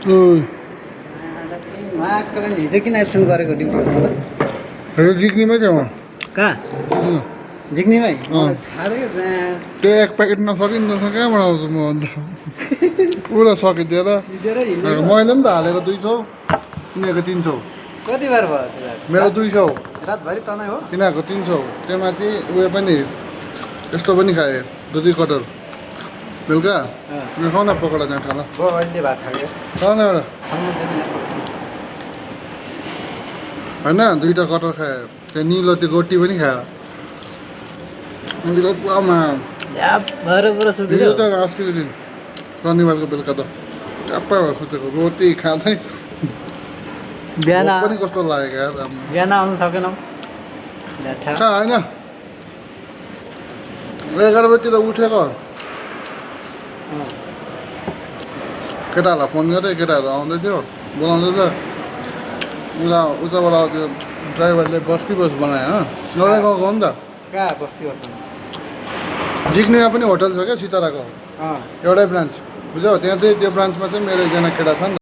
हिजो किन एब्सेन्ट गरेको ड्युटीमा त जिग्नीमै थियो कहाँ झिक्नीमै मलाई थाहा थियो जहाँ त्यो एक प्याकेट नसकिन्छ कहाँबाट आउँछु म अन्त पुरा सकिदिएर हिँडेर हिँडेको मैले पनि त हालेको 200 तिनीहरूको 300 कति बार भयो त्यो मेरो 200 रातभरि तनाइ हो तिनीहरूको 300 त्योमाथि उयो पनि यस्तो पनि खाएँ दुधी कटर बेलुका खाऊ न पकोडा त्यहाँ ठाला भयो अहिले भात खायो खाऊ न एउटा खानु चाहिँ यहाँ बस्छु होइन 2टा कटर खायो त्यो निलो त्यो गोटी पनि खायो अनि पुरामा या भएर पुरा हिजो सुत्यो त अस्तिको दिन शनिबारको बेलुका त ट्याप्पै भएर सुतेको रोटी खाँदै बिहान भोक पनि कस्तो लागेको यार बिहान आउनु सकेनौ ढ्याठा कहाँ होइन 11 बजीतिर उठेको केटाहरूलाई फोन गरेँ केटाहरू आउँदै थियो बोलाउँदै थियो उताबाट त्यो ड्राइभरले बस कि बस बनायो एउटै गाउँको हो नि त कहाँ बस्ती बस्नु जिग्नेमा पनि होटल छ क्या सिताराको अँ एउटै ब्रान्च बुझ्यौ त्यहाँ चाहिँ त्यो ब्रान्चमा चाहिँ मेरो एकजना केटा छ नि त